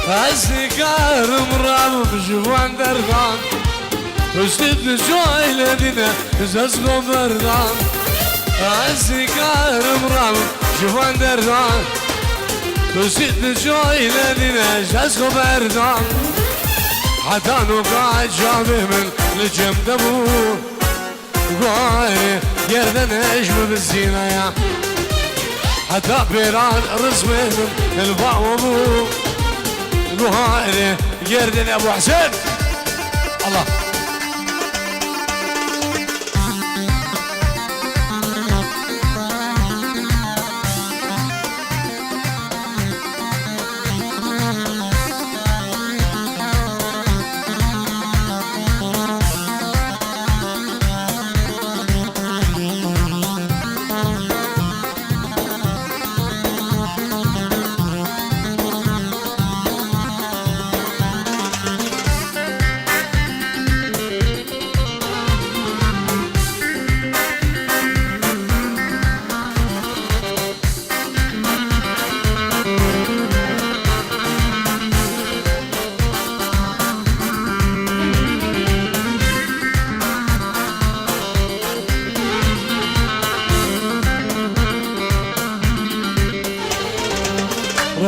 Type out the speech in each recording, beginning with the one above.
أزدقار مرام بجوان درغان وشتد جوي لدينا زازقو بردان أزدقار مرام بجوان درغان وشتد جوي لدينا زازقو بردان حتى نوقع جابه من الجم دبو قاي يردن نجم بالزينة يا حتى بيران رزمه من البعوضو قاي يردن ابو حسين الله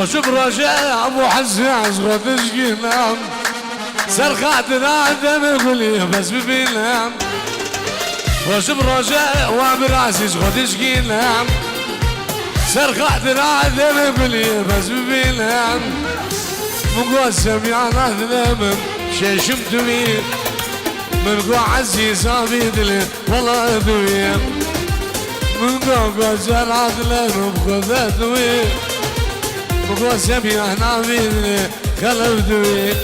رجب رجاء ابو حزاز غدش قلام سرخات الادم يقولي بس ببينام رجب رجاء وابر عزيز غدش قلام سرخات الادم يقولي بس ببينام مقسم يا نهل من شيشم دوير من قو عزيز عبيدلي والله دوير من قو زرعت لهم بخذ دوير مقسم يا نعبيدلي خلف دوير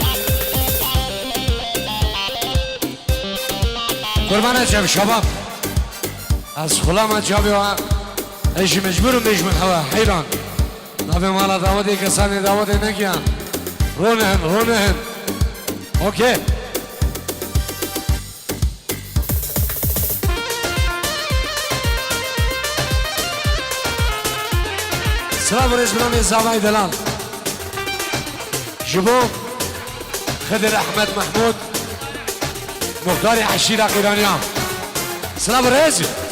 قربان اجاب شباب از خلام اجابي ايش مجبور بيش من هوا حيران نافي مالا دعوتي كساني دعوتي نكيا رونهن اوكي سلام رزقنا زعماي دلال جبو خضر احمد محمود مختار عشيرة قيرانيا سلام رزق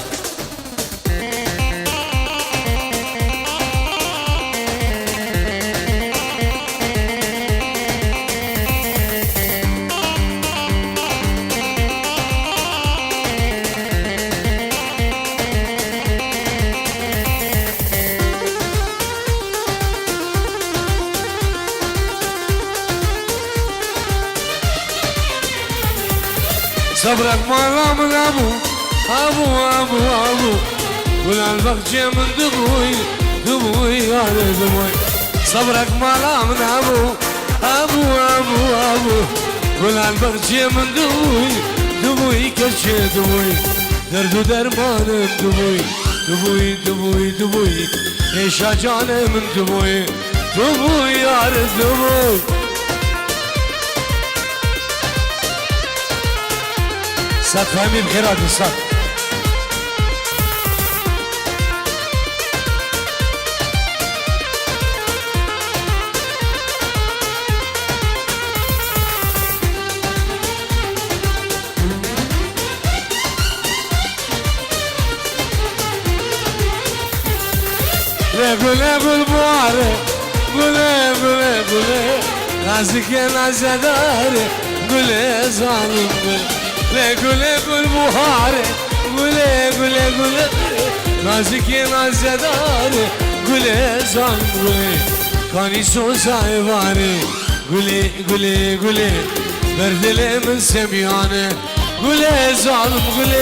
صبرك مرة من أبو ولا البخجة من دبوي يا دبوي صبرك مرة من أبو ولا البخجة من دبوي كرشة دبوي درد درمان دبوي إيش أجانا من دبوي يا دبوي سات فهمي بخير عدو سات قول بواري قول نازك يا نازداري قول ظالم قول بواري قول نازك يا نازداري قول ظالم كاني سوزاي واري قول بردلي من سميانه قول ظالم قول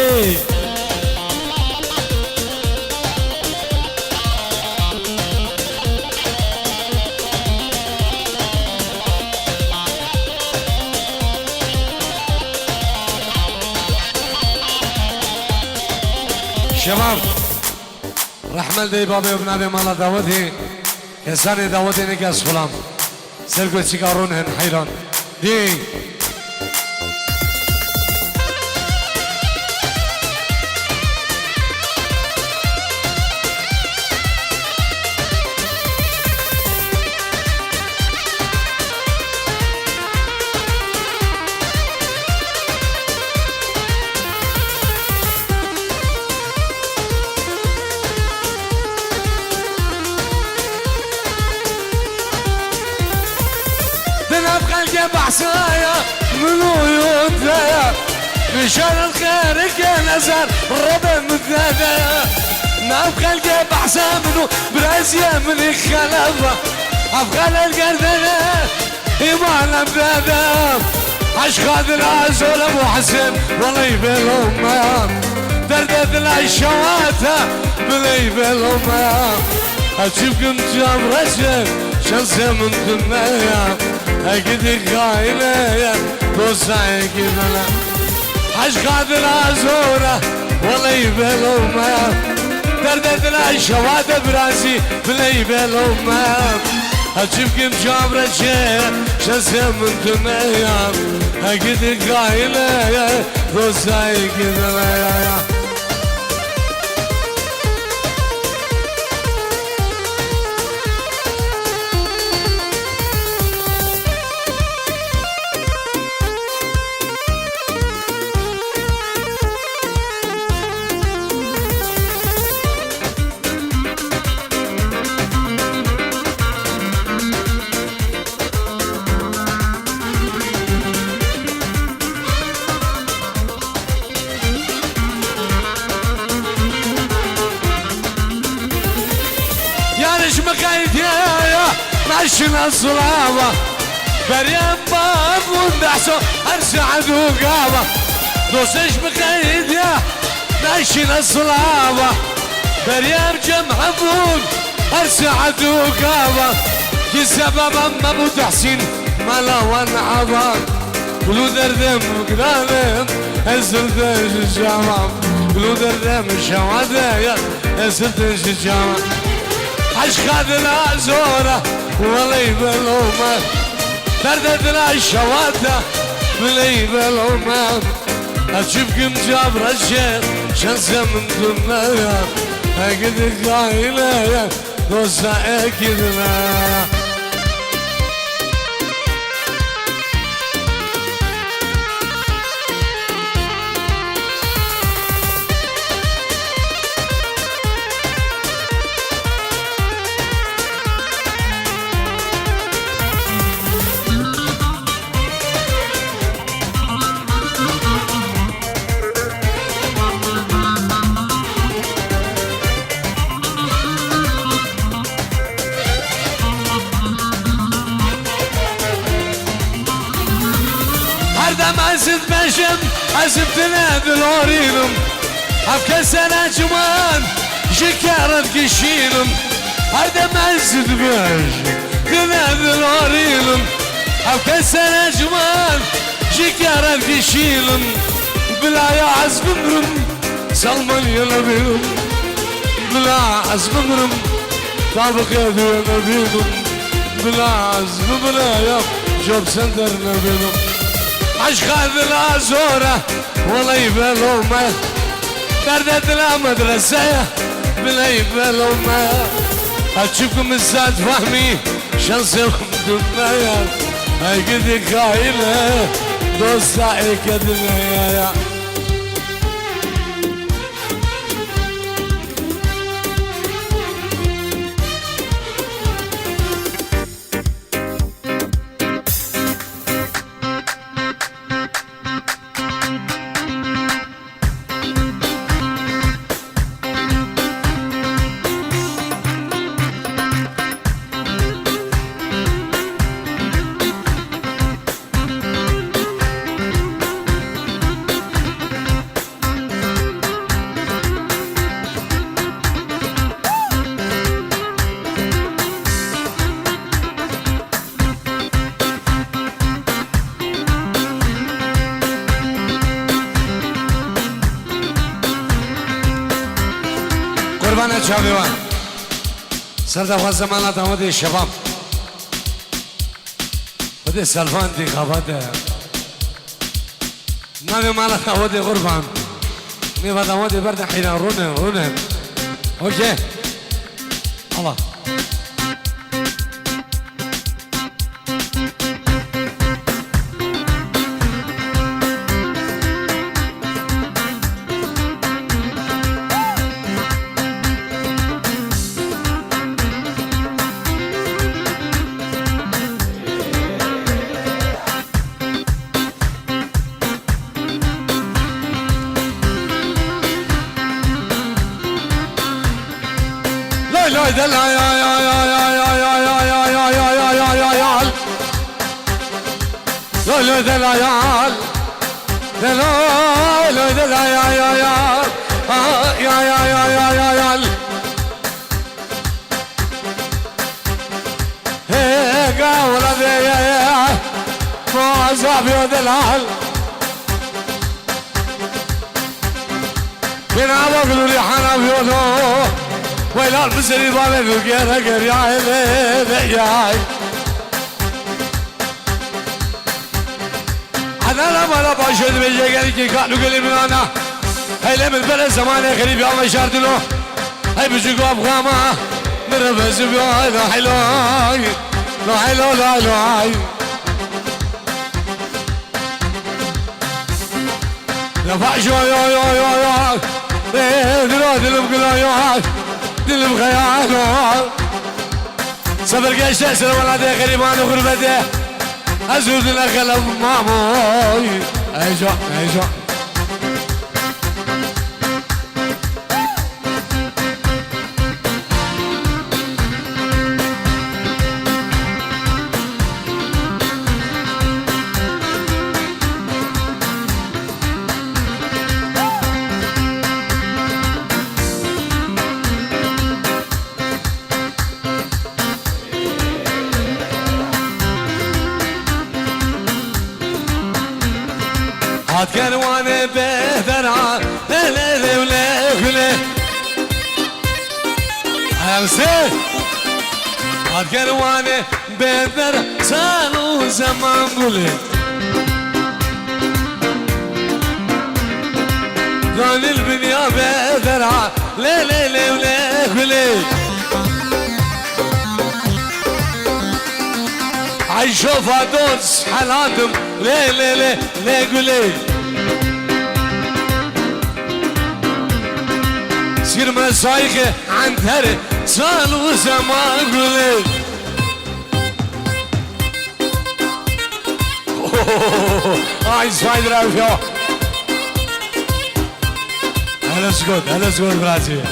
شباب رحمل دی بابی ابن ابی مالا دعوتی کسانی دعوتی نکس خلام سلکو چیکارون هن حیران دی قلبي عصايا من ويودايا مشان الخير كنزر ربع مدادا نبقى قلبي عصا منو برازيا من خلفه أبقى القردنا إيمان مدادا عشقاد العزول أبو حسن والله يبلهم دردت العشواتا بلي بالهم أشوفكم جاب رجل شمسة من دنيا أكيد خاينة توسعي كذا عشقاد العزولة والله يبلهم دردت العشواتا براسي بلي بالهم أشوفكم جاب رجل شمسة من دنيا أكيد خاينة توسعي كذا عشنا الصلابة بريم باب وندحسو أرسعد وقابة دوسش بقيد يا عشنا الصلابة بريم جمع بود أرسعد وقابة كي سبب أما أبو تحسين ملا ونعبا قلو دردم وقرانم أزلتش الجامع قلو دردم الشوادية أزلتش الجامع عشقاد العزورة والله يبلومه دردتنا الشواتة بلي يبلومه أشوفكم جاب رجال شمسة من دنيا أكيد قايلة دوسة أكيدنا أزد بشم أزد تنادل ورينم أبكى سنة جمان شكارت كشينم هردم أزد بشم تنادل ورينم أبكى سنة جمان شكارت كشينم بلا يا عزم مرم سلمان يلبينم بلا عزم مرم طابق يدو نبينم بلا عزم بلا يا جوب سندر نبينم عشقاد العزورة والله يبلومه دردت المدرسة بلا يبلومه أشوفكم الزاد فهمي شانسكم دنيا أكيد خايلة دوستا إكدنيا قربان چاویوان سردفاز زمانه داماد شباب بده سلفان دی خواهده ناوی مالا داماد قربان میوه داماد برد حیران رونه اوکی الله لا دلا يا يا يا يا يا يا يا يا يا يا يا يا لا لا دلا يا لا لا دلا يا يا يا يا يا يا يا يا يا هيك ولدي يا ما صاحبي ودلال بنا بقولوا لي حنا بيوتو ويلا المسري بالك وكيرا كريا يا أنا لما لا باشد بيجي قال كي قالوا قلي من أنا هاي لمن بلا زمان غريب يا ما شاردلو هاي بيجوا أبغاما نرفز بيا لا حلو لا حلو لا لا لا فاشو يا يا يا يا دلو دلو قلا يا دلو خيال سفر قاش تأسر ولا ده غريبان وغربته أزود الأخلف ماموي أيجا أيجا كان وانا بهدرا لا لا لا ولا ولا امسي كان وانا بهدرا صاروا زمان قولي قال البنيا بهدرا لا لا لا ولا ولا عيشوفها دوس حالاتهم لا لا لا لا قولي سير مسايخة عن ثري صالوا زمان قولي عايز فايد رافيو هلا سكوت براتي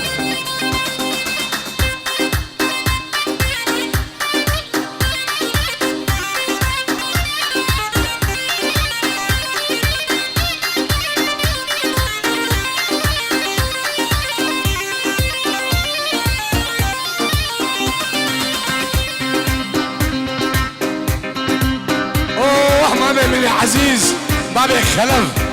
من عزيز بابي خلف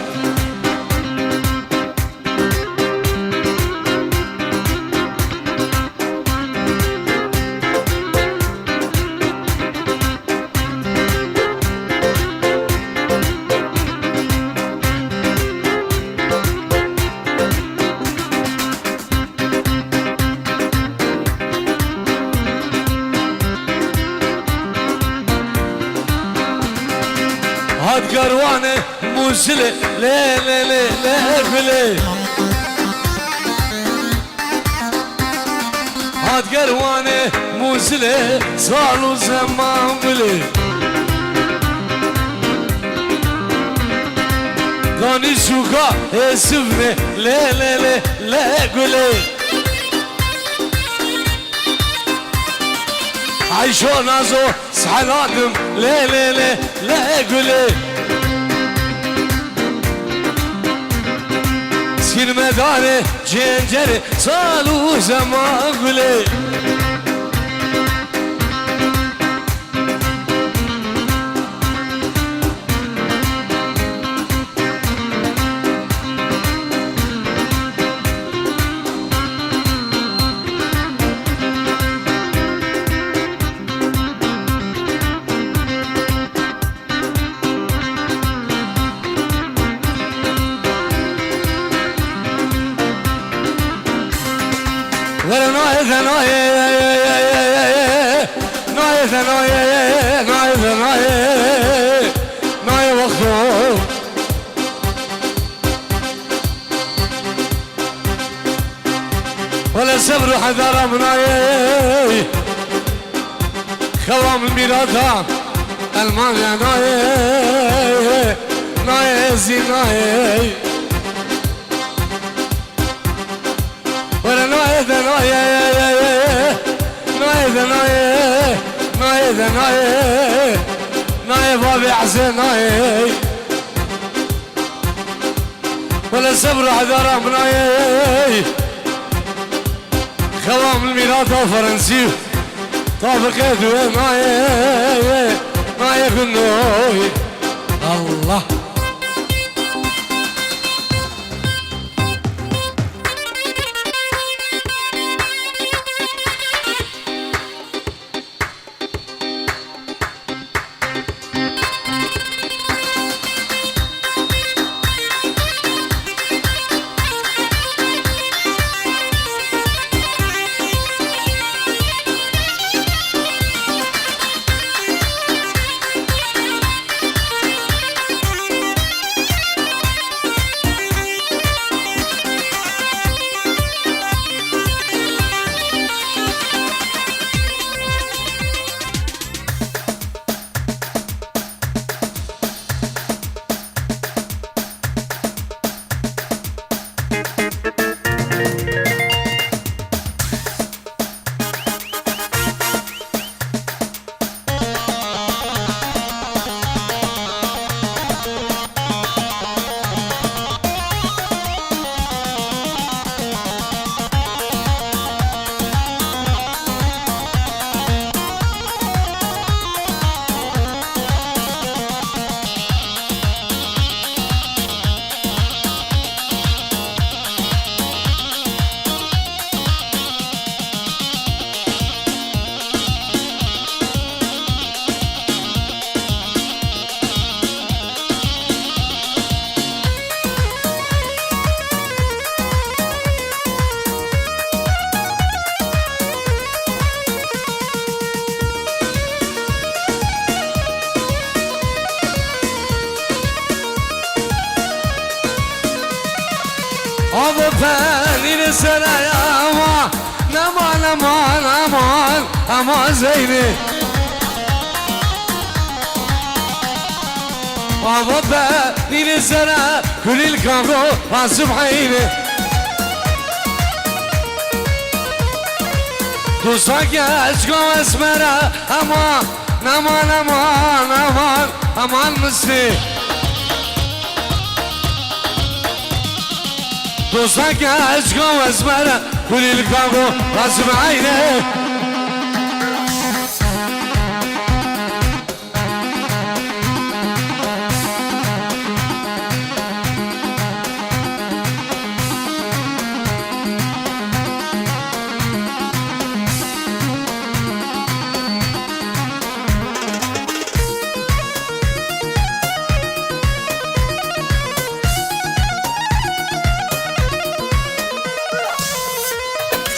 هاد قروانه موسله لا لا لا لا فلي هاد قروانه موسله صاروا زمان بلي داني شوكا اسفني لا لا لا لا قولي عيشو نازو صحناتم لا لا لا لا قولي سير مداني جنجري صالو زمان قولي ولا نايث ناي وخو ولا صبر حذر مناي خوام الميراث المانيا ناي زيناي ولا نايث ويدا ناي ناي بابي حسين ناي ولا صبر حذر مناي خوام الميلاد فرنسي طابق يدوي ناي ناي كنوي الله أبو فاني نسنا يا أمان أمان أمان أمان أمان زيني أبو فاني نسنا كل الكامرو راسم عيني دوستاك أشكو اسمرا أمان أمان أمان أمان أمان مسلي دوستاك عشقو واسمانا كل الكاغو راسم عيني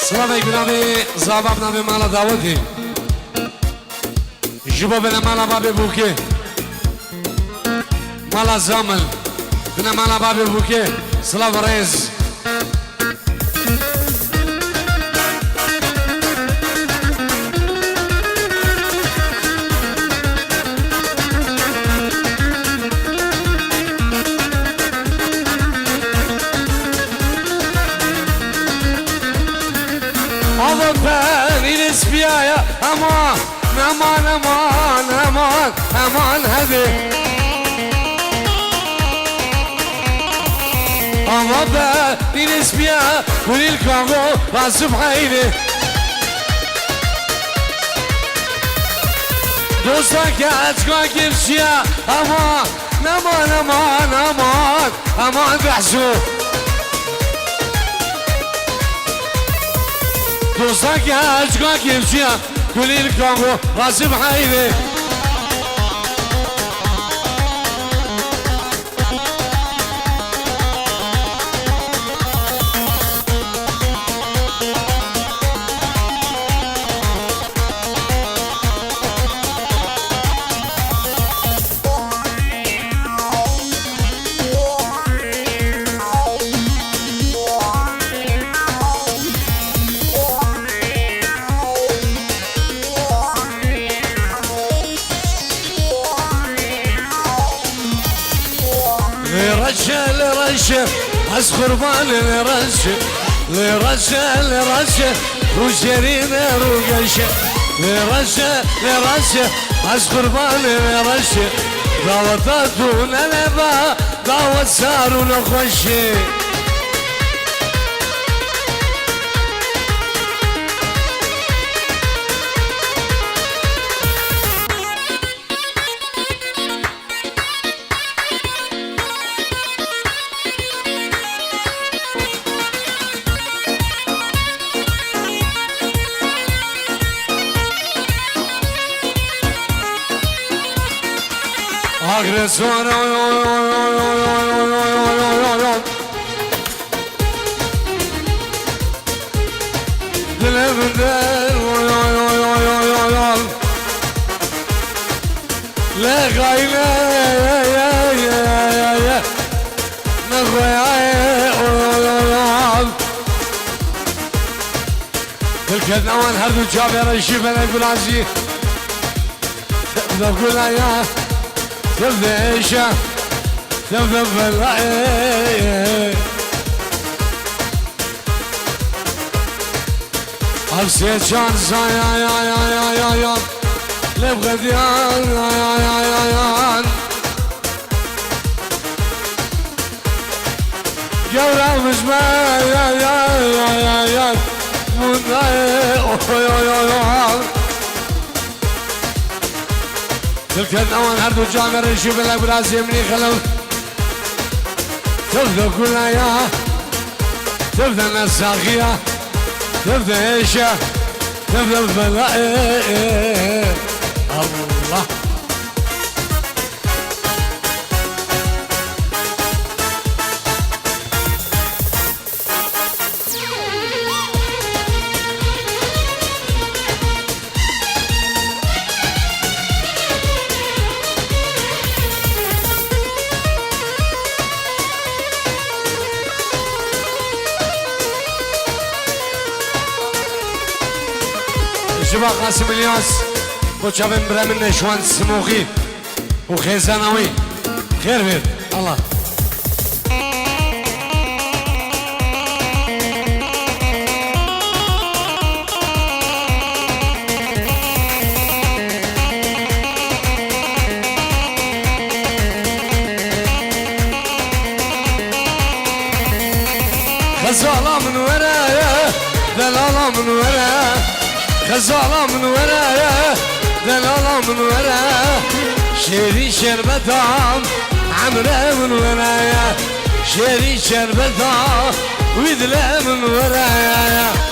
سلام ایکنامی زباب نمی مالا داوتی جبو بنا مالا بابی بوکی مالا زامل بنا مالا بابی بوکی سلام رئیس يا امان امان امان امان امان هذه امان بنسبيا كل الكونغو راسم عيني دوستك اتكون كيفشيا امان امان امان امان امان بحسو دوستاك اشقاك يمشيها كل الكونغو راسم حيدي لرشة حس قربان لرشة لرشة لرشة وشرينا روقشة لرشه لرشه از قربانی لرشه دعوتاتون لبا دعوت سارون خوشی agresora dilimden le gayle ne تلك النوان هردو جابر الشيف انا يقول عزيز تقول يا تبدأ تبدأ بالرأي أبسيت شان يا يا يا يا يا يا لبغديان يا يا يا يا يا جورا مزما يا يا يا يا يا مناي يا يا يا تلك الأوان هردو جامر نشوف لك براسي مني خلو تبدأ كلها يا تبدأ نساخية تبدأ إيشة تبدأ بلاء الله شبا قاسم الياس وشابن برامن نشوان سموخي وخيزانوي خير بيت الله خزالة من ورايا دلالة من ورايا خزالة من ورايا دلالة من ورايا شيري شربتام عمرة من ورايا شيري شربتام ويدلة من ورايا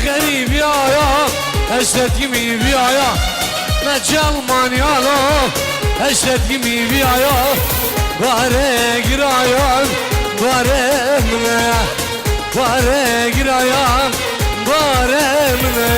غريب يا اشتت يمي بيايا نجال مانيالو اشتت يمي بيايا بارك رايان بارك منا بارك رايان بارك منا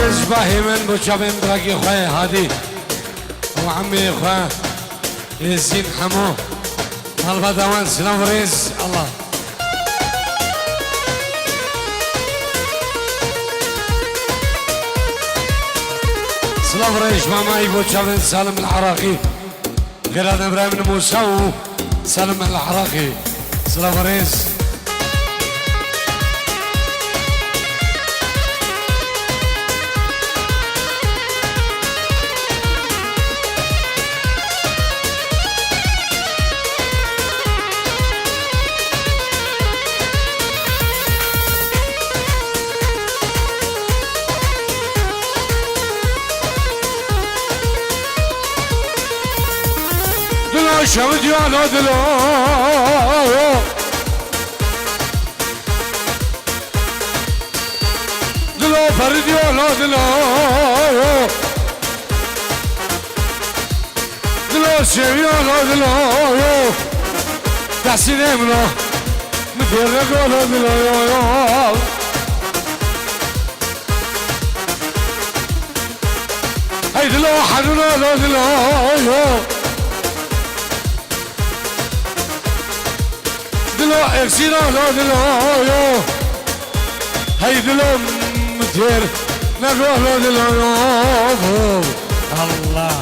باهي من بوشابين براكي خواه هادي وعمي خواه يزين حمو البدوان سلام فريز الله سلام فريش ماما يبو تشابين سالم العراقي غير ابراهيم موسى سالم العراقي سلام فريز شمد يا نادلو دلو فرد يا نادلو دلو شم يا نادلو تحسين امنا مديرك يا نادلو هاي دلو حنونا نادلو دلو اكسينا لا دلو يو هاي دلو مدير نروح لا دلو يو الله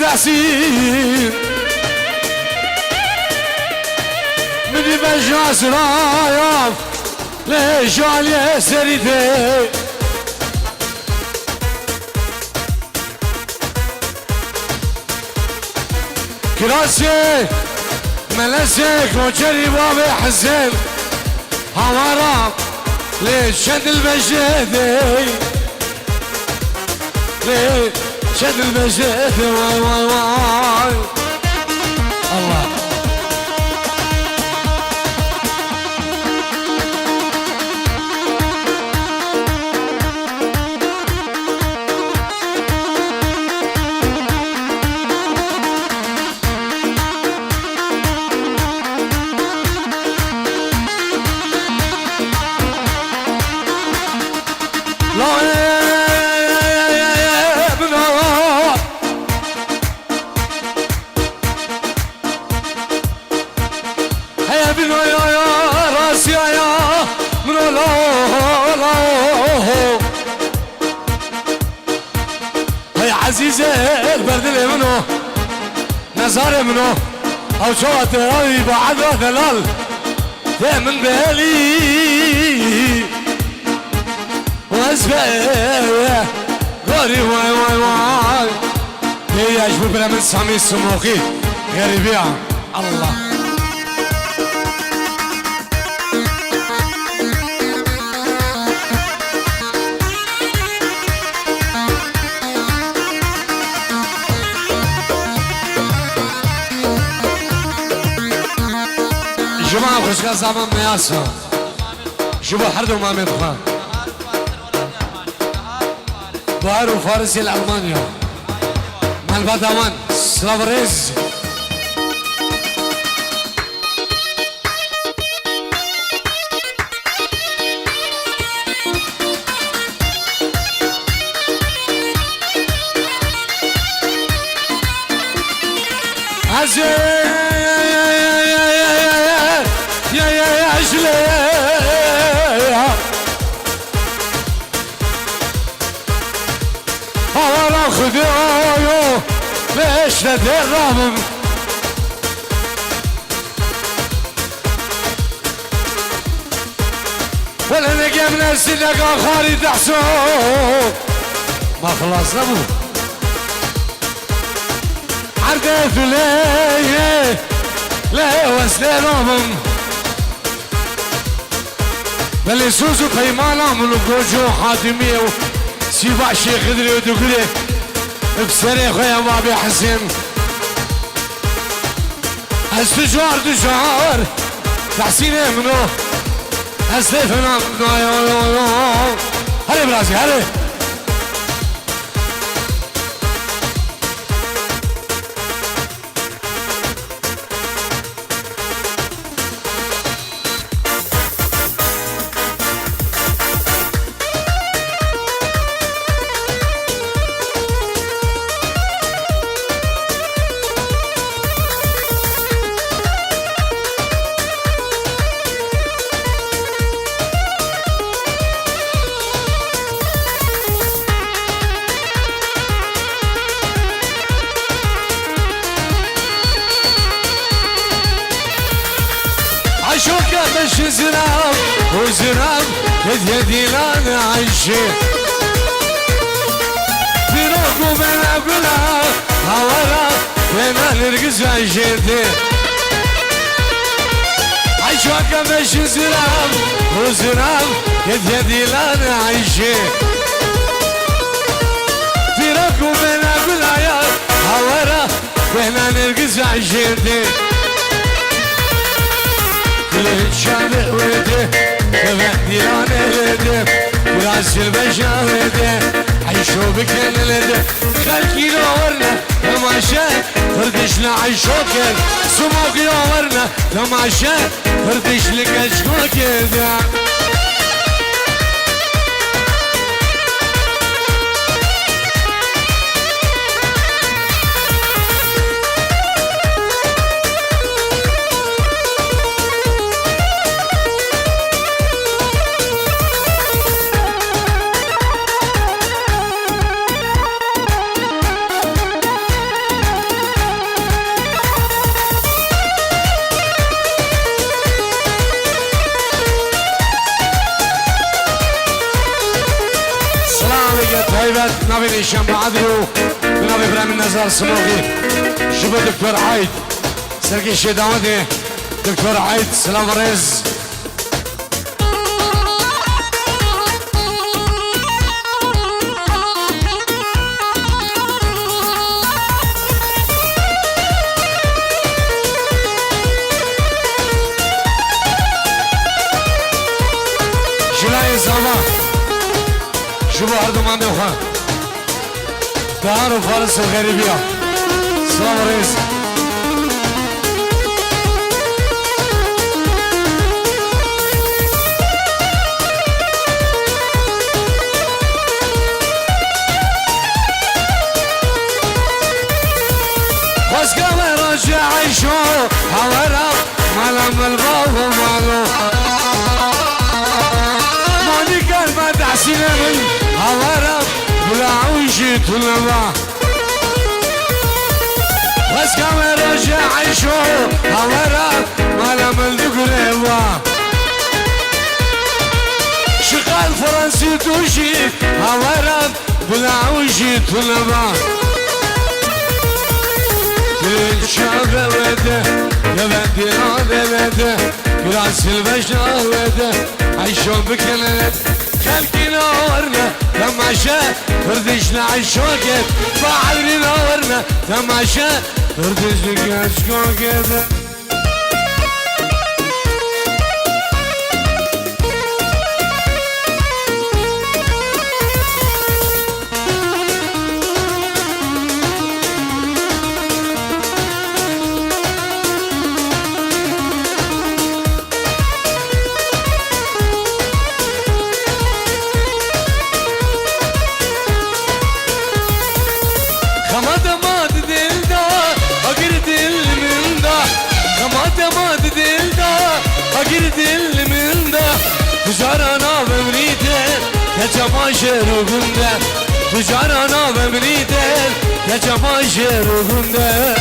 دحسين مني بجاس رايف ليش علي سريتي كراسي ملسك وجري بابي حسين حمارا ليش شد المجهدي ليش شد المجد واي واي واي الله عزيزي البرد اللي منه نزار منه او شوات راوي بعد دلال من بالي واسبق غاري واي واي واي هي اجبر بلا من سامي السموخي غريبيع الله جماعة خوشگاه زمان میاسا جبو حرد و مامد خان بوهر و فارسی الالمانيا مال بدوان سلافريز خذوه ليش ندرهم ولا نلقى من السلق اخاري تحسو ما خلصنا ابو عردت ليه ليه وسلينهم بل سوزو قيمانا من الجوجو حاتميه سيبع شيخ خدري ودقري بسري خويا بابي حسين استجوار دجار تحسين منو استيفنا منو هلي براسي هلي عشوقك مش زراب وزراب يدي لانا عايشة فيروق وبلا بلا هورا بينا نرقص عيشتي عشوقك مش زراب وزراب يدي لانا عايشة فيروق وبلا بلا يا هورا بينا نرقص عيشتي الشارع وده كفدي انا لده براس البشا وده عيشو بكل لده خلقي نورنا تماشا فردشنا عيشوكل سموك نورنا تماشا فردش لك عيشوكل نبي نشام بعديو بنبي برام النزار سموغي شبه دكتور عايد سرقي الشيداودي دكتور عايد سلام رز شلاي زمان شبه هردمان دوخان دهان وفارس الغريبية سلام رئيس واسقام رجع عيشو هورا ملام الباب ومالو ماني قلبه تحسين من هورا بلا عوشي تلما واسقام رجع عيشو هورا ملام الدقريبا شغال فرنسي توشي هورا بلا عوشي تلما الشاب وده يبدي وده براس البشر وده عيشو بكلت خلقي نورنا تماشا فردشنا عالشوكت بعدني نورنا تماشا فردشنا عالشوكت تجارنا بمريده كجماشر وغنده تجارنا بمريده كجماشر وغنده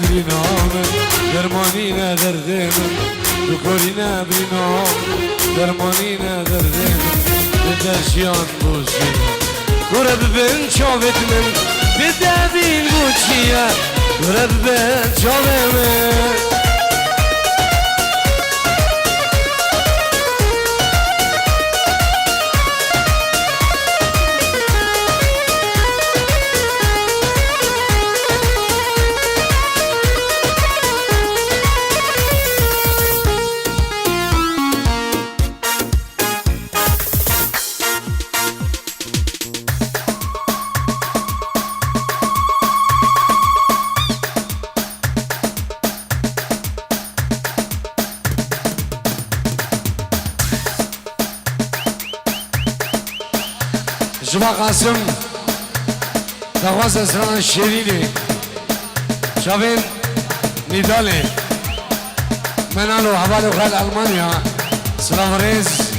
برینام درمانی ندردم دکوری نبرینام درمانی ندردم به درشیان بوشی گره ببین چاوت من به دبین بوچیه گره ببین چاوت من جوا قاسم دغواز اسران شیرینی شابین نیدالی منالو حوالو خال المانیا سلام ریز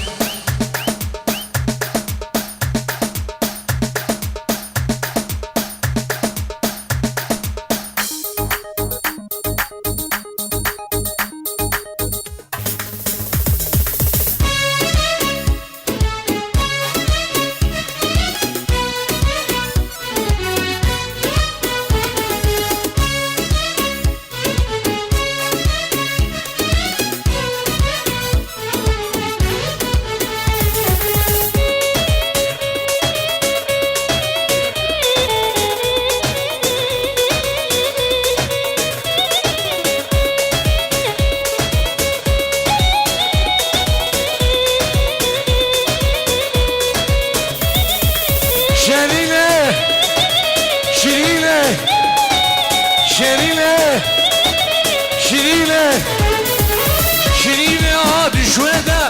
شیرینه آدی شوده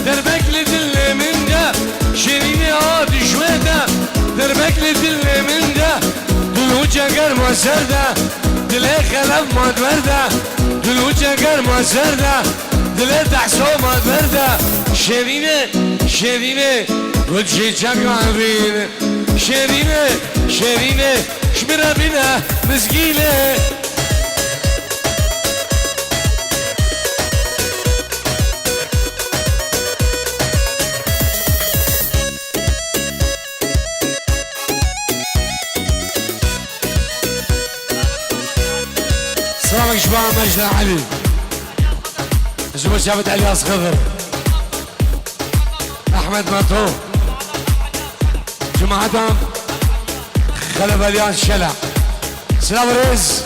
در بکل دل من ده شیرینه آدی شوده در بکل دل من ده دلو جگر ما سرده دل خلف ما برده دلو جگر ما سرده دل دحسا ما برده شیرینه گل چیچک آبینه شیرینه شمره بینه مزگیله سلامك شباب مجد علي جمهور شافت الياس خضر احمد مطو جماعتهم خلف الياس شلع سلام ريز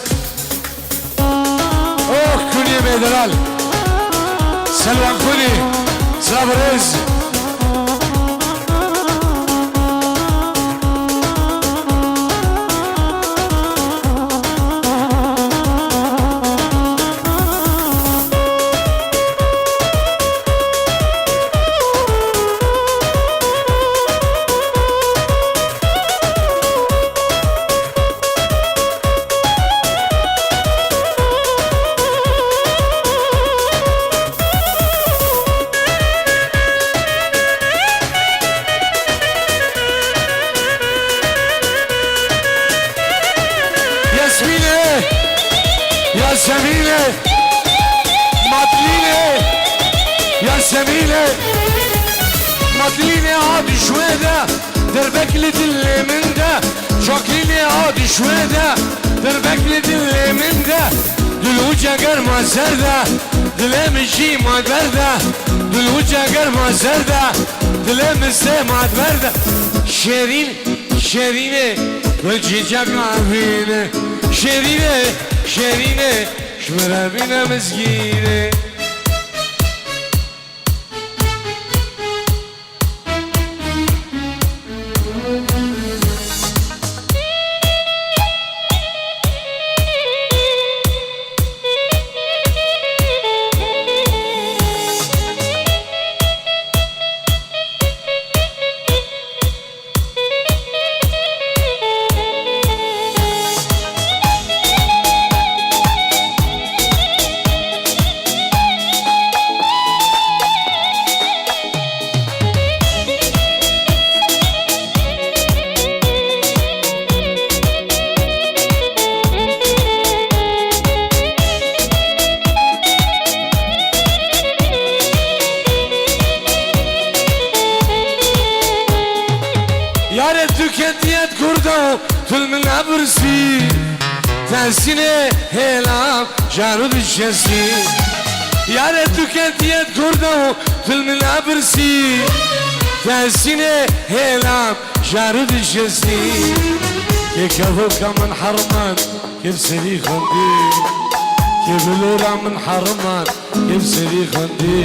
اوه كوني ميدلال سلوان كوني سلام ريز ياسمينة مطلينة ياسمينة مطلينة عادي شويدة دربك لدل من ده شاكلينة عادي شويدة دربك لدل من ده دلو جگر ما سرده دل مشي ما برده دلو جگر ما سرده دل مسته ما برده شیرینه گل چیچک آبینه شیرینه شمره بینه مزگیره تحسيني هيلام جارود الشسي يا ريتو كانت يد كردو في المنابرسي تحسيني هيلام جارود الشسي كيكفوك من حرمان كيف سري خندي كيف لورا من حرمان كيف سري خندي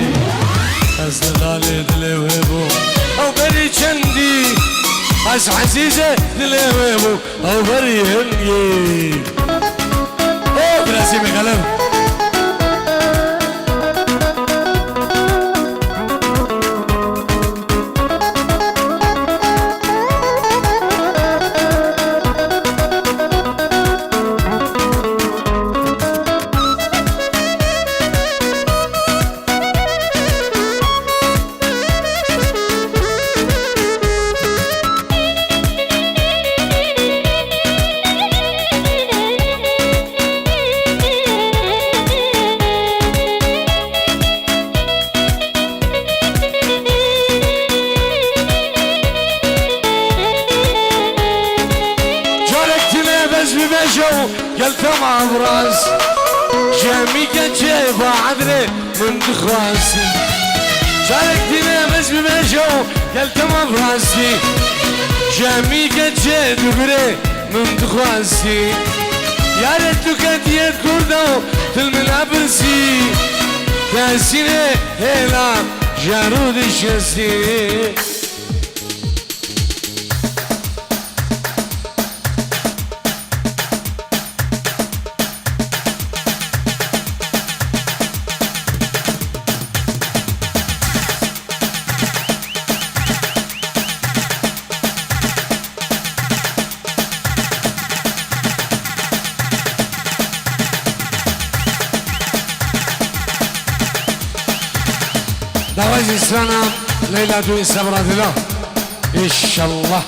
أزدالي دلي ويبو أو بري چندي أس عزيزة دلي ويبو أو بري هنگي أو براسي مغلب قلت مع براس جامي كان جايبه عذري من دخواسي شاركتني بس بمشو قلت مع براسي جامي كان جايبه من دخواسي يا ريتو كانت يد كردو في المنابرسي تاسيني هيلا جارود الشسي دواجي السنة ليلة دو إسابرات الله إن شاء الله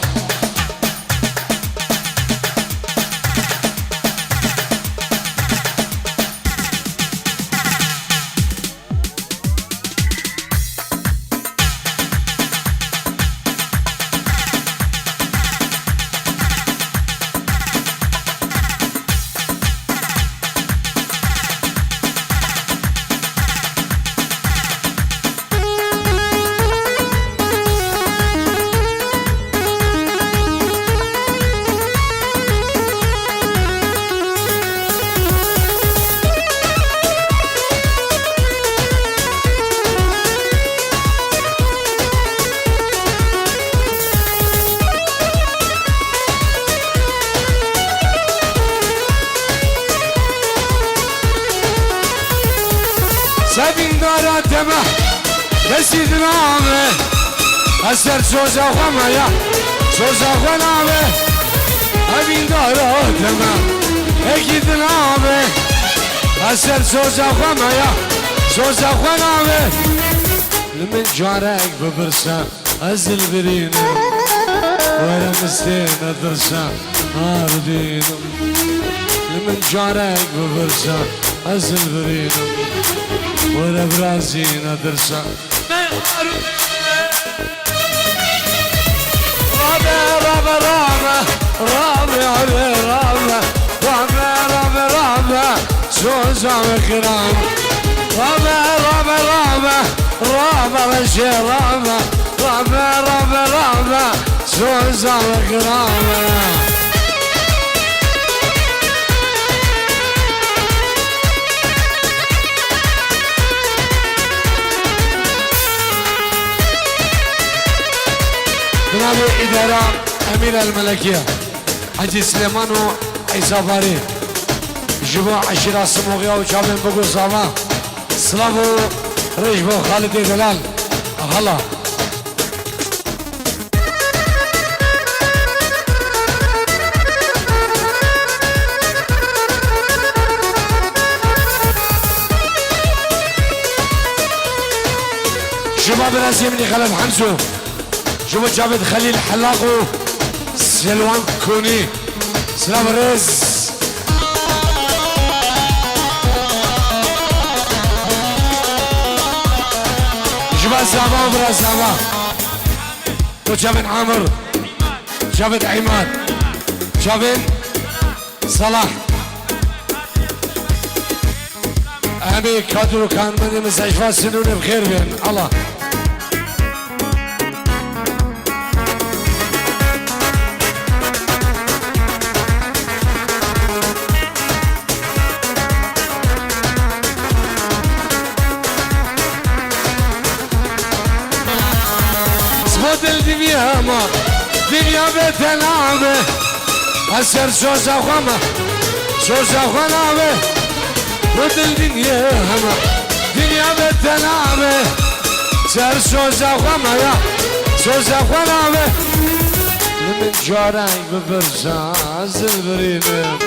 سبين دارا تمه بسي دنامه أسر سوزا خمايا سوزا خنامه سبين دارا تمه اكي دنامه أسر سوزا خمايا سوزا خنامه لمن جارك ببرسا أزل برينم ولا مستين درسا آردينم لمن جارك ببرسا أزل برينم ولا برازينا درسا رابع رابع رابع رابع رابع رابع رابع رابع سوزا وكرام رابع رابع رابع رابع رشي رابع رابع رابع رابع سوزا وكرام جناب إدارة أمير الملكية حجي سليمان وعيسى باري جبو عشيرة سموغيا وشابين بقو صابا سلافو رجبو خالد دلال أخلا شباب الأسيمني خلف حمسو شوفوا جابت خليل حلاقو سلوان كوني سلام الرز شباب زعما وبرا زعما وجابت عامر جابت عماد جابت صلاح همه کادر کان منی مستشفى سنون بخیر بین الله صفات الدنيا ما دنيا بتنامه هسر سوزا خما سوزا خنامه صفات الدنيا ما دنيا بتنامه سر سوزا خما يا سوزا خنامه من جاري ببرزا زلبرينه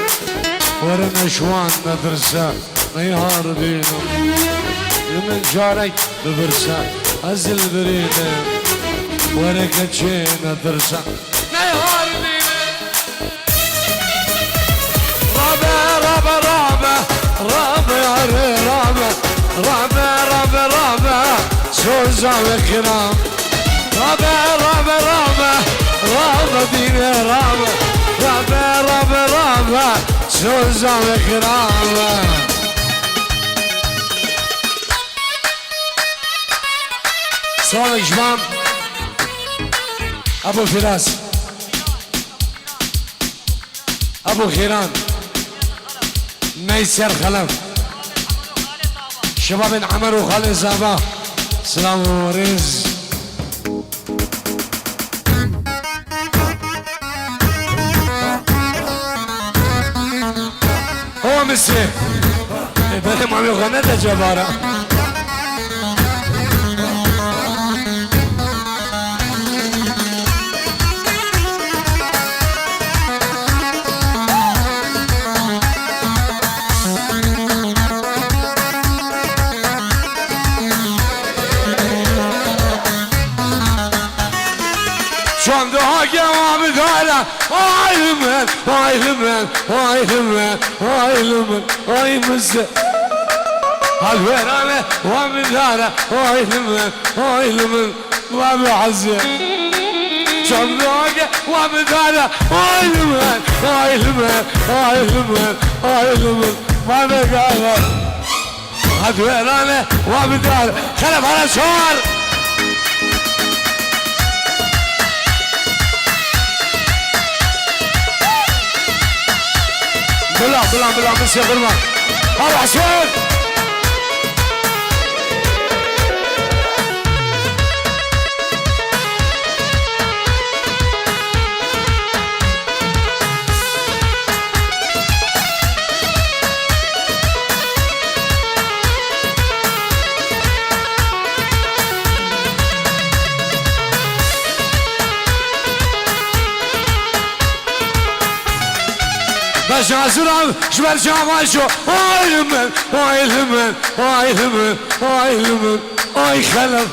ورنا شوان ندرسا نيهار بينه من جاري ببرزا زلبرينه ورقتشينا درسا نيهار بينه رابع رابع رابع رابع رابع رابع رابع رابع سوزا وكرام رابع رابع رابع رابع دينه رابع رابع رابع رابع سوزا وكرام سلام جمام ابو فراس ابو خيران ميسر خلف شباب عمر وخالد زابا سلام ورز هو مسي بره ما میخونه ده جباره شون دها جواب دارا وای من وای من وای من وای من وای مزه هالورانه وام دارا وای من وای من وام عزه شون دها جواب دارا وای من وای من وای من وای من وام قال هالورانه وام دارا خلف على شوار بلا بلا بلا من سيد غرمان هلا حسين جازرام شبر جاماشو وای من وای من وای من وای من وای خلف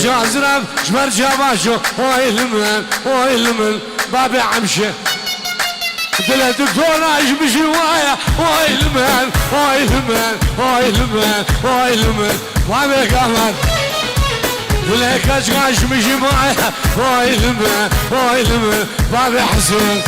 جازرام شبر جاماشو وای من وای من بابي عمشه دل دكتور عايش بشوايه وای من وای من وای من وای من بابي قمر ولك عايش بشوايه وای من وای من بابي حسين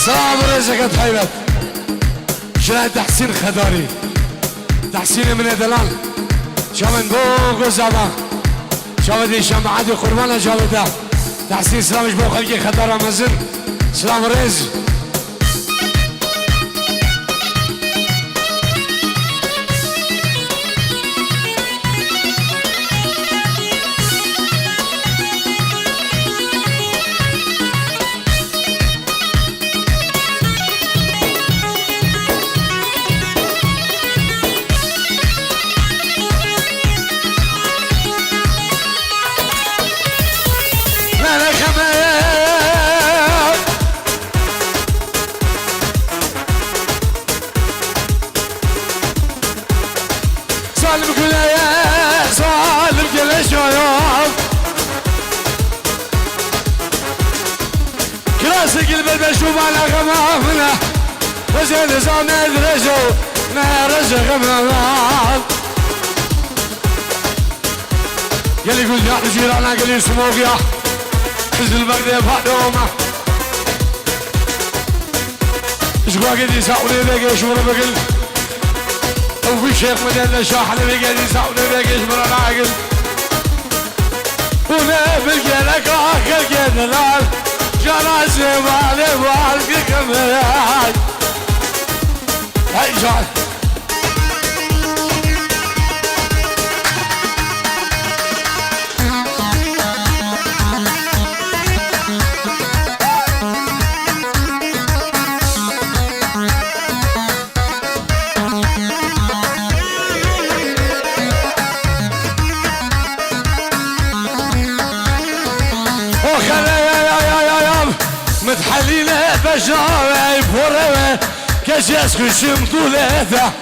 سلام رزقت حيرت شنو تحسين خداري تحسين من دلال شامن بوغ زبان شاودي شمعادي قربانا جاوده تحسين سلامش بو خلقي خدار مزن سلام رز سقل بالبشوف على غمامنا وزين زانا درجو نرجع غمام يلي يقول يا جيرانا قال يسموك يا نزل بقدي فادوما شقوا قد يساوني بيقش مرة بقل وفي شيخ مدينة شاحن بقد يساوني بيقش مرة العقل ونبل جلك آخر جدلال جنازي مالي والقي كمياي هاي جعل متحليلة بشاوي فوري كشيس خشم طولتها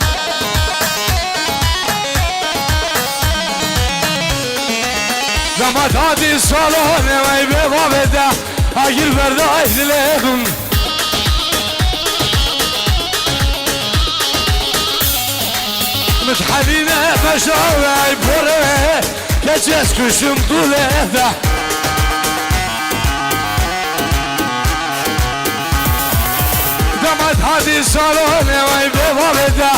لما تاتي الصالون ما يبقى بدا اجل برداي دلهم متحليلة بشاوي فوري كشيس خشم طولتها دمت هذه الصالون وين بابدا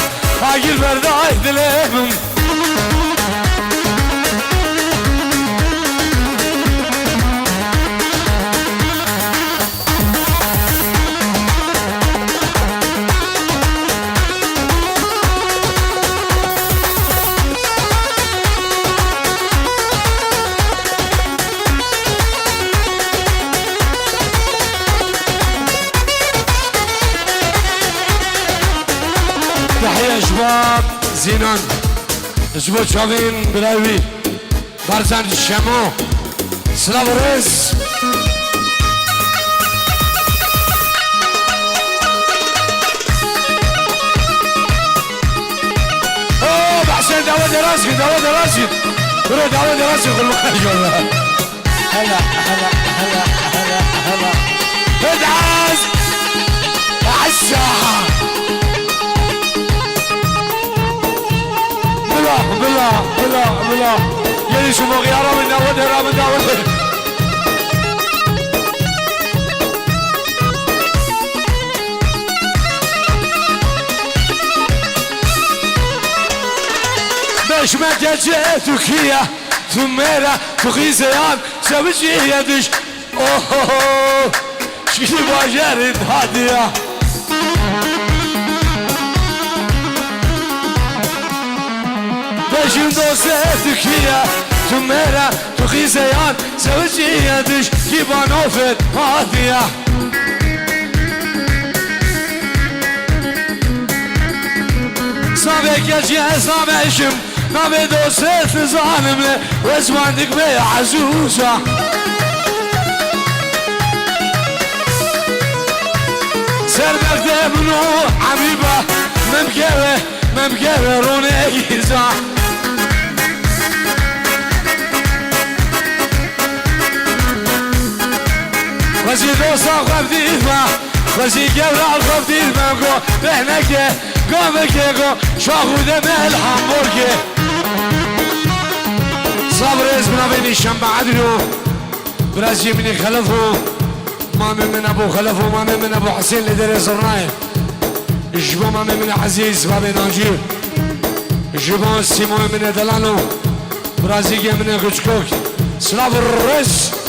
اجل برداي دلهم تحية شباب زينان شباب شابين براوي برزن الشمو سلام رز اوه بحسين داود راسي داود راسي برو داود راسي كل مخرج والله هلا هلا هلا هلا هلا ادعس عالساحة بالله بالله بالله يلي شوفوا غياره من داود من داود باش ما جات تركيا ثميرة تخيزيان سبجي يدش اوه شكلي باجرد هادية باشم دوسته تركيا ثميرة تخيزيان سبجي يدش كيبان اوفت هادية صابك يا صابشم نبي دوست ظالم له واسمعك بيا عزوزة سربك منو حبيبة ممكبة روني يزع وزي دوستا خفديد ما وزي قبل خفديد ما قو بهنك قامك يقو شاخو دم الحمبوركي صبر اسمنا بين الشمع عدلو برازي مني خلفو مامي من ابو خلفو مامي من ابو حسين لدري صرناي جبو مامي من عزيز بابي ناجير جبو سيمو من دلانو برازي من غشكوك سلاف الرز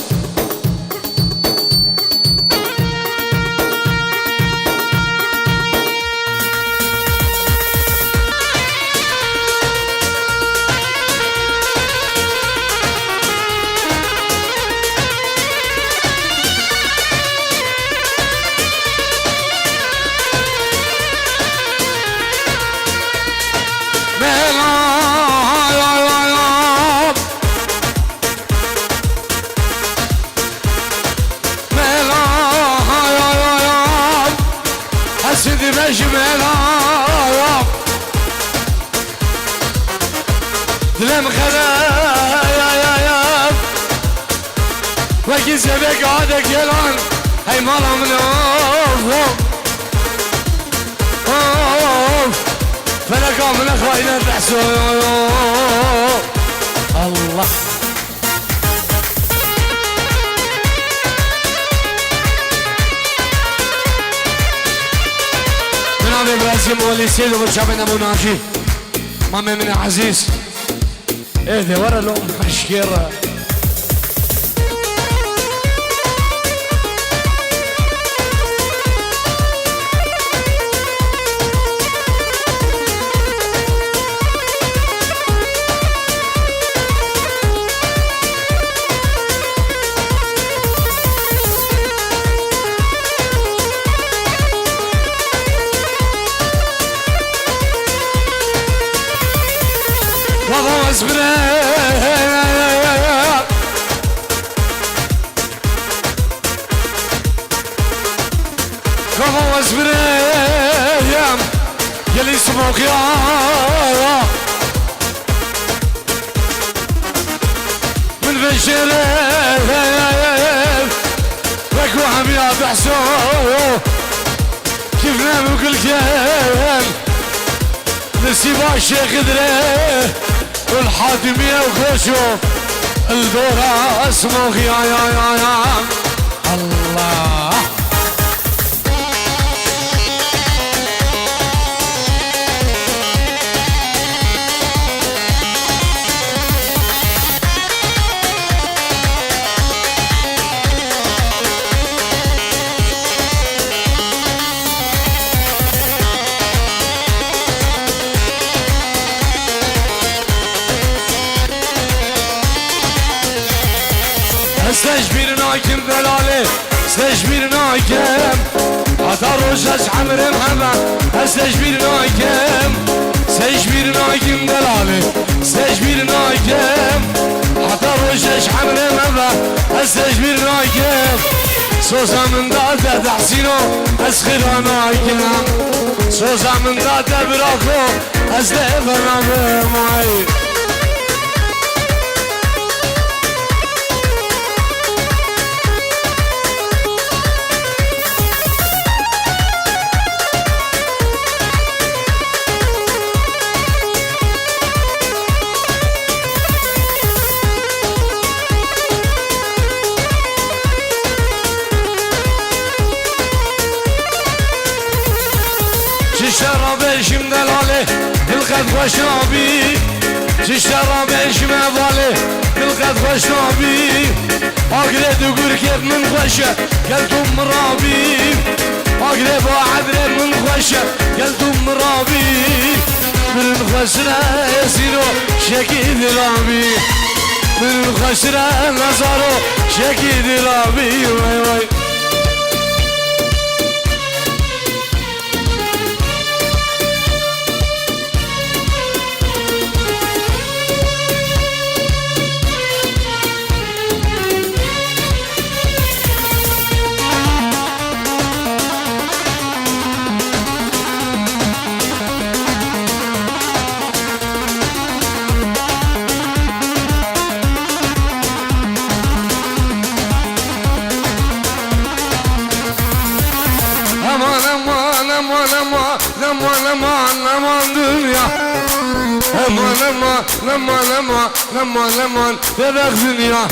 سيدي مجملا دلم خلايا وكي سبك عادك يلان هاي مالا من فلك من اخوائنا الرحسو الله نابي برازيل مولي سيد وبرشابين ابو ناجي مامي من عزيز ايه دي ورا الام مشكيرة يلي اسمك يا من بشير لك وهم يا بحسون كيف نام وكل كيف نسيبا الشيخ دريه والحاتمية وخشو الدورة اسمك يا الله استجبير نايكم دلالي استجبير نايكم عطا روجاج عمر محمد استجبير نايكم استجبير نايكم دلالي استجبير نايكم عطا روجاج عمر محمد استجبير نايكم سوزا من دادا تحسينو اسخيرا نايكم سوزا من دادا براكو ازدفنا بمعي شرابي شمدلالي القد خوشنابي شرابي شمدلالي القد خوشنابي اقرد وقول كيف من خوشه قلتم مرابي اقرب وعدرب من خوشه قلتم مرابي من خسره يسيرو شكيد رابي من خسره نظرو شكيد رابي وي وي aman dünya aman bebek dünya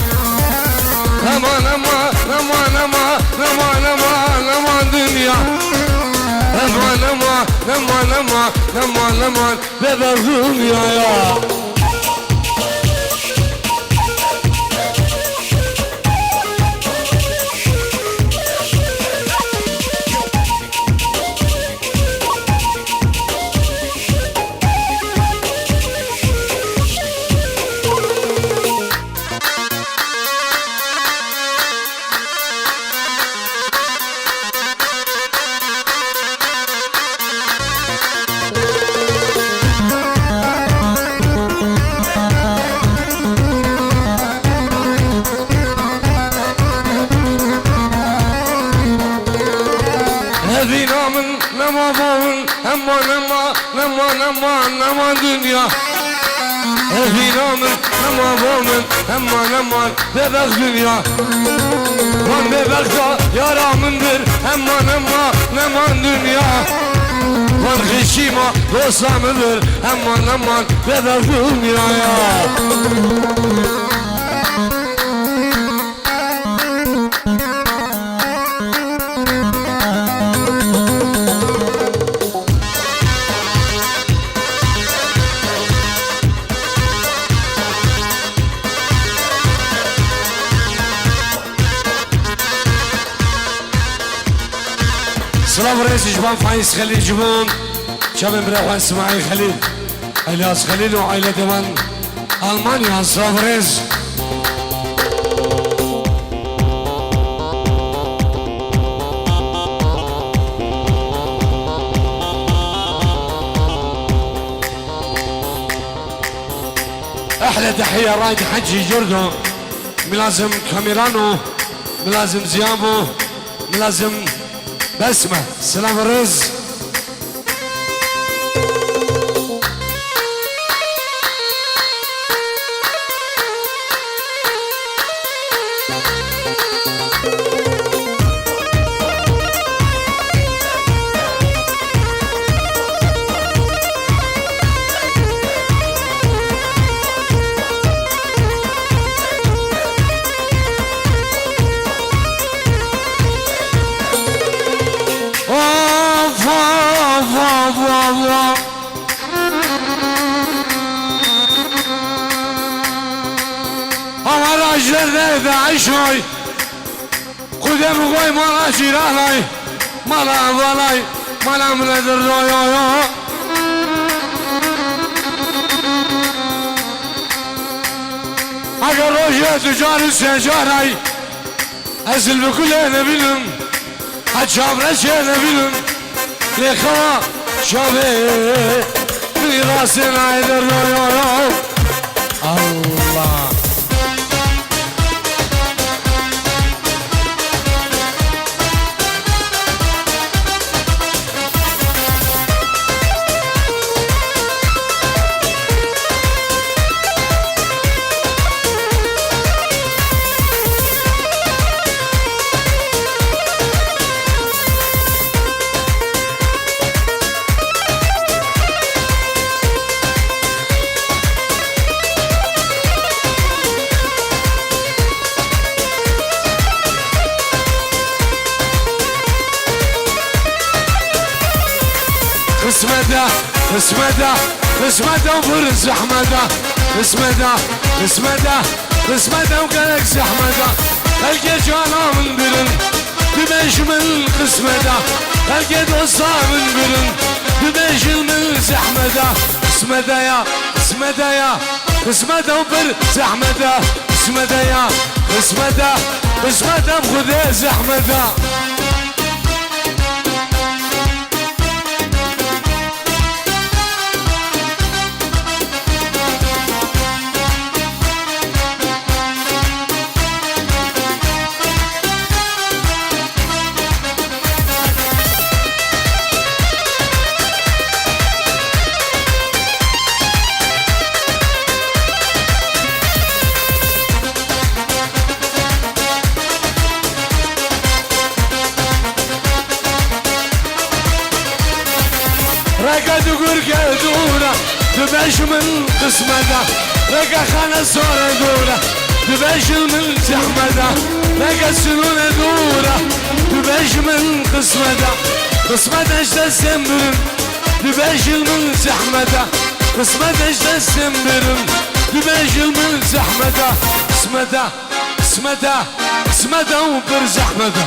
aman dünya aman bebek dünya ya aman dünya Efinamın aman bebek dünya Lan bebek de yaramındır aman dünya Lan kışıma dostamıdır aman bebek dünya ya سلام رئيس جبان فايز خليل جبون شباب بروح اسماعيل خليل الياس خليل وعائلة دمان ألمانيا سلام رئيس احلى تحيه رايد حجي جردو ملازم كاميرانو ملازم زيابو ملازم بسمه سلام الرز ذا عيشوي قدام غوي مالا جيراناي مالا ضلاي مالا من الدرويو اگر روجه تجار سجاراي ازل بكل نبيلم حجاب رشي نبيلم لخوا شابي في راسنا الدرويو الله اسمده وفرز احمده اسمده وقلقس احمده القيت جانا من برن بمش من قسمده القيت وصا من برن بمش من زحمده اسمده وفرز احمده اسمده وخذ احمده رقد وقرقة دورة تبش من قسمته رقا خانة صورة دورة تبش من زحمته رقا سنونة دورة تبش من قسمته اشتسم برن تبش من زحمته قسمته اشتسم برن تبش من زحمته اسمته وبر زحمته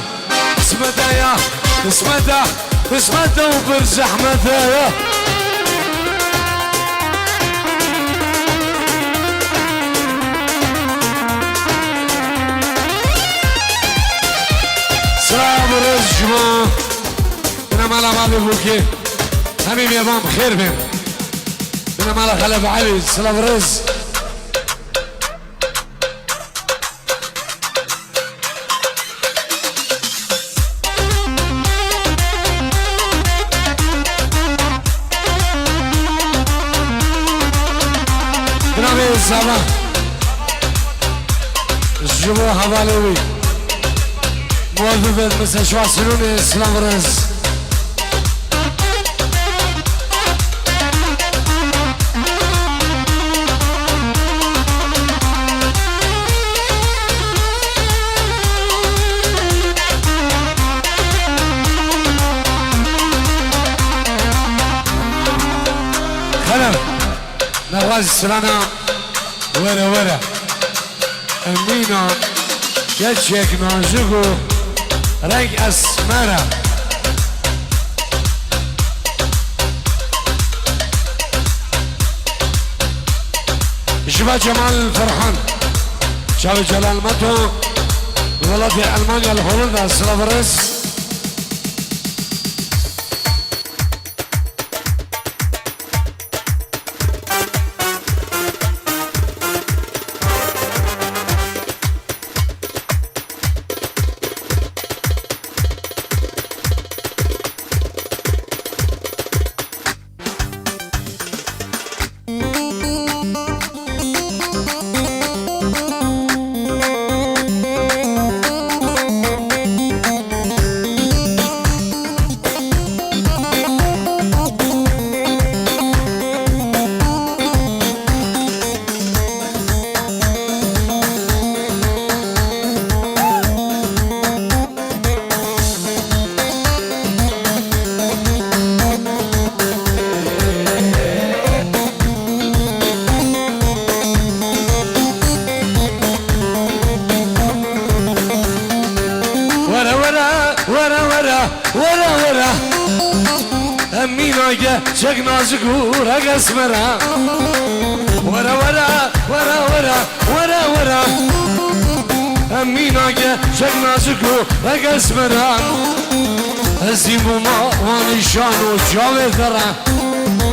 اسمته وبر زحمته سلام رز جماعة بنا مالا مالي بوكي هميم يا مام خير بين بنا مالا خلف علي سلام رز زمان الجمهور حوالوي موظف مستشفى سنوني سلام رز خلف نواز سلانا ورا امينا يشيك نازقو رنگ اسمره شبا جمال الفرحان شبا جلال متو ولاد ألمانيا الهولندا سلافرس چک نازک و رقص مرا ورا ورا ورا ورا ورا ورا امينا چک نازک و رقص مرا هزیم و ما و نشان و جاوه درم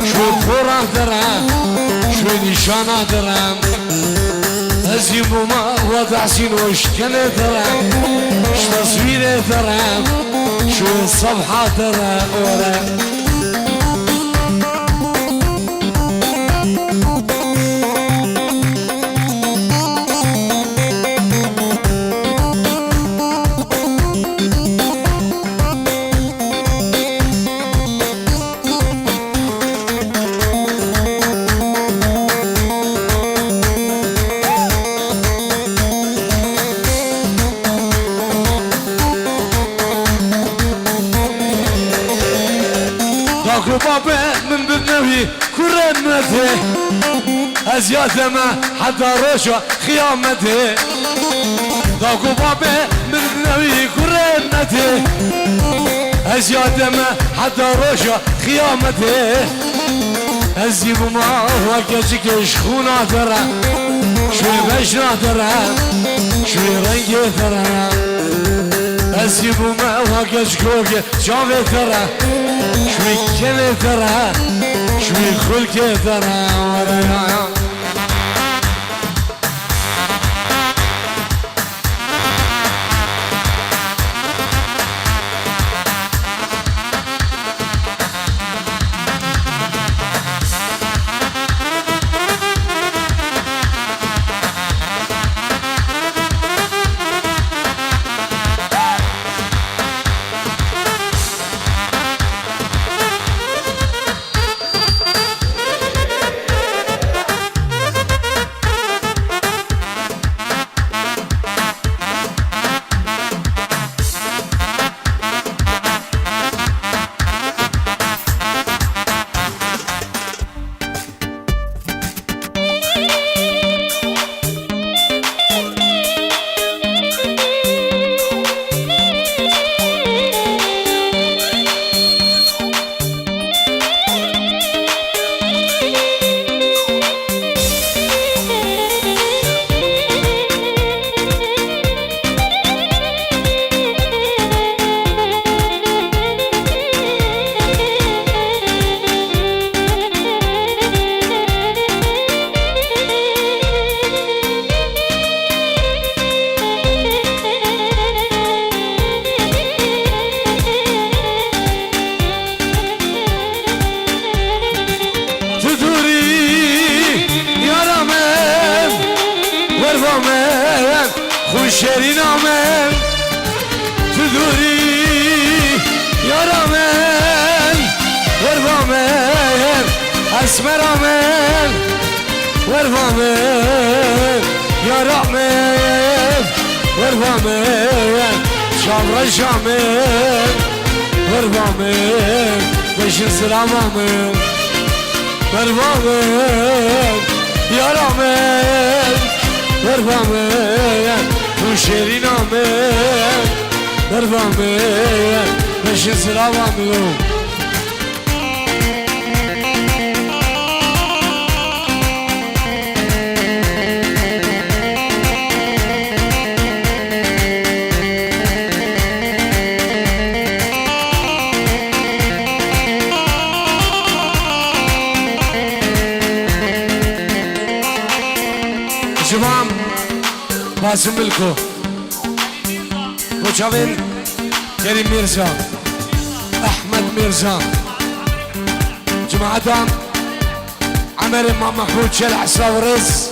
شو پورا درم شو نشانا درم هزیم و ما و دعسین و اشکنه درم شتصویر درم شو صبحة درم ورا بابا من بالنبي كرمته أزياد ما حتى روشة خيامته ضاقوا بابا من بالنبي كرمته أزياد ما حتى روشة خيامته أزيب ما وكجك شخونا ترى شوي بشنا ترى شوي رنجي ترى أزيب ما وكجك شافي ترى شوي كلي ترى شوي خلقي ترى ورا شيرين عمان تدوري يا رمان ورفامان اسمر عمان ورفامان يا رمان ورفامان شامر شامان ورفامان بشن سلام عمان ورفامان يا رمان ورفامان شيرين عمان ورفامان بشن سلام عمان قاسم ملكو وشافين كريم ميرزا احمد ميرزا جماعتهم عمر امام محمود شلع سلاورز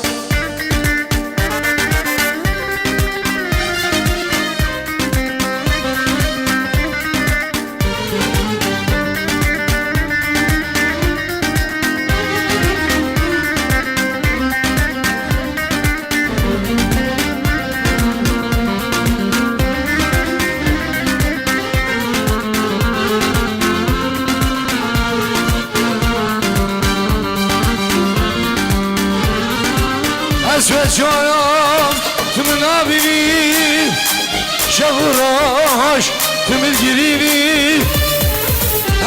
اسود شايم تمنا بيني شغراش تمل جريني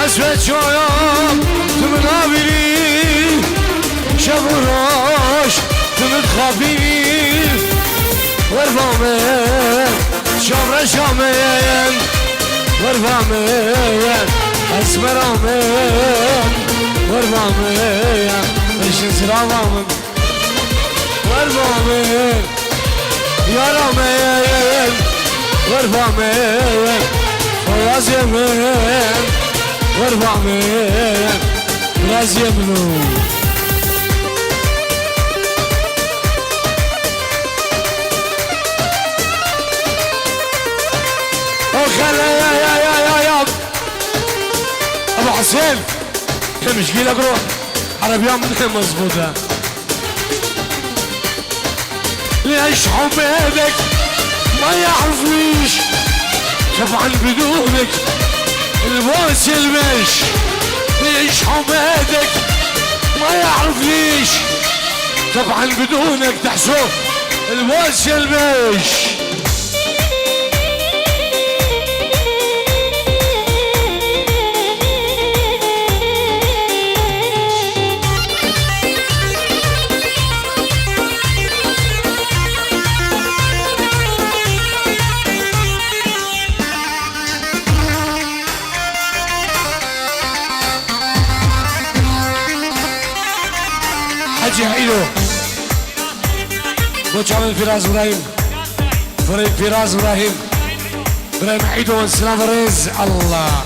اسود شايم تمنا بيني شغراش تمل خافيني ورفامين شامر شامين ورفامين اسمرامين ورفامين ايش سلامين ورفامين يا رامين ورفامين فراز يمين ورفامين فراز يمنو وخلا يا ابو حسين مشكلة روح عربيان منها مظبوطة ليش حمادك ما يعرفنيش طبعا بدونك البوس يلمش ليش حمادك ما يعرفنيش طبعا بدونك تحسب البوس يلمش حجي عيدو وجعل فراس ابراهيم فريق فراس ابراهيم عيدو والسلام فريز الله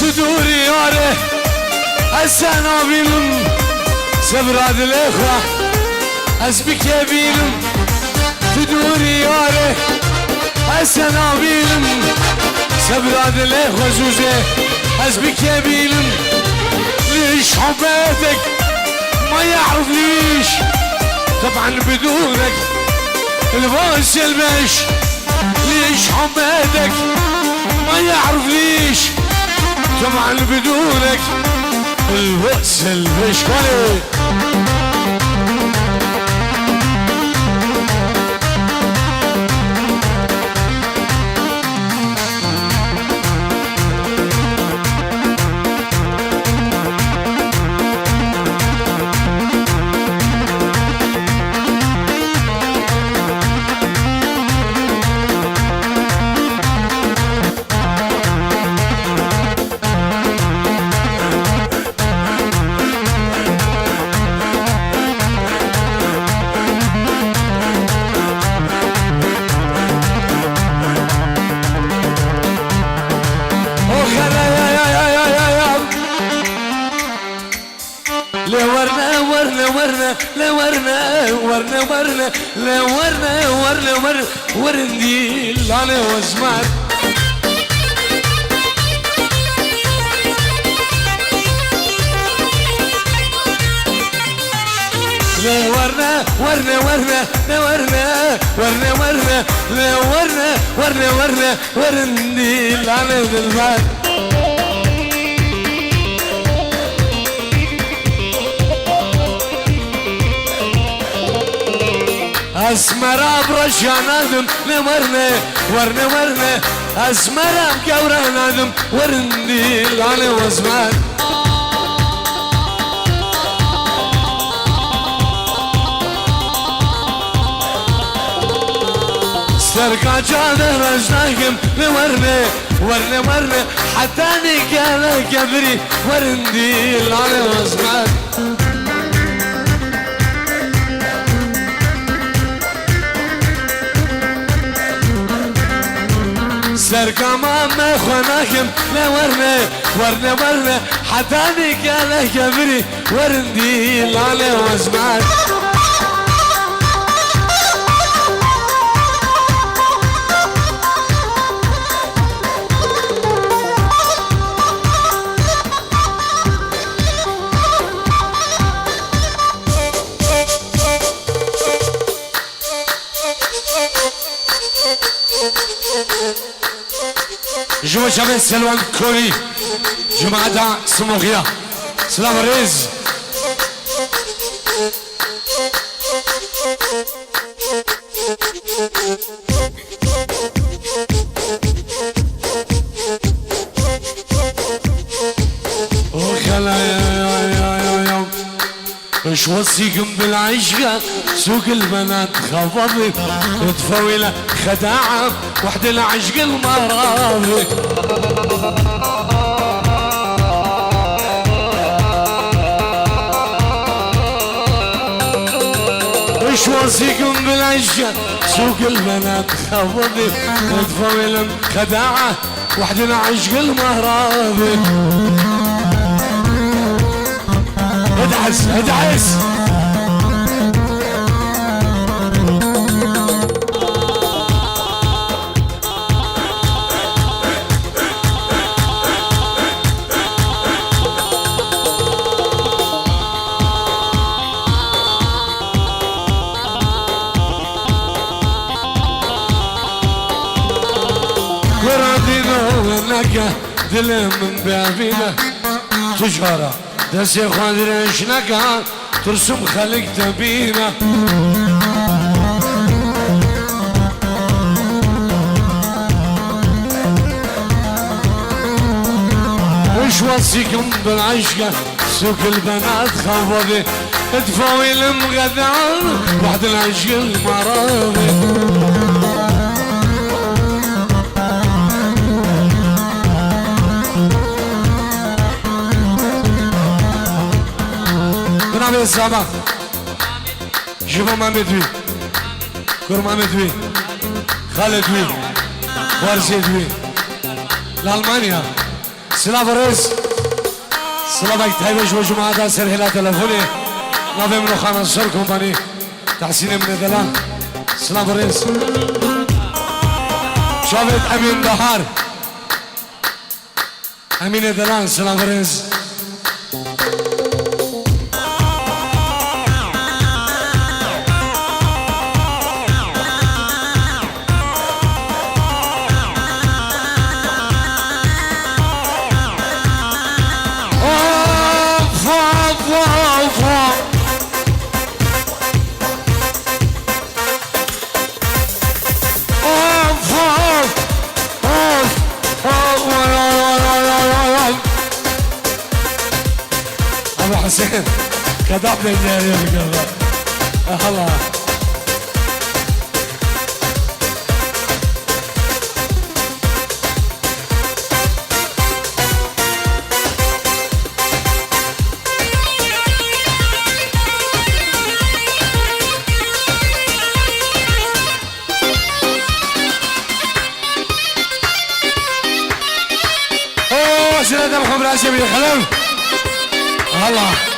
تدوري ياره السنابيل سبراد الاخوة اسبك يبيل تدوري ياره السنابيل سبراد الاخوة زوزة اسبك يبيل ليش حبيتك ما يعرف ليش طبعا بدونك الباس يلمش ليش حبيتك ما يعرف ليش طبعا بدونك البؤس المشكلة ورنا ورندي على وزمان ورنا ورندي على وزمان اسمرا برشا نادم ورنا اسمرا كورا نادم ورندي على وزمان سرقة جاده رجناكم لورني ورني ورني حتى نقال كبري ورندي العلي وزمان سرقة ماما خناكم لورني ورني ورني حتى نقال كبري ورندي العلي وزمان جوا شباب سلوان كوري جماعة سموغيا سلام ريز مش وصيكم بالعشقة سوق البنات خفضت تفويلة خداعة وحدة العشق المراضي مش وصيكم بالعشقة سوق البنات خفضت تفويلة خداعة وحدة العشق المراضي ادعس ادعس قرادينا ونكا دل من بابينا تجارة دس يا خادر شنكا ترسم خلق تبينا وش وصيكم بالعشقة سوق البنات خفضي ادفعوا المغدعان وحد العشق المراضي نعمل السابع جيبوا محمد وي كور محمد وي خالد وي وارشد وي لألمانيا سلاف رئيس سلافك تايبش وجماعة سرحلة تلفوني نافي منو خانة الشر كومباني تحسين من دلان سلاف رئيس شافت أمين بحار أمين دلان سلاف رئيس أبو حسين كذبنا الجارية بقلبك الله أوه سنة محمد راشد بن خلف الله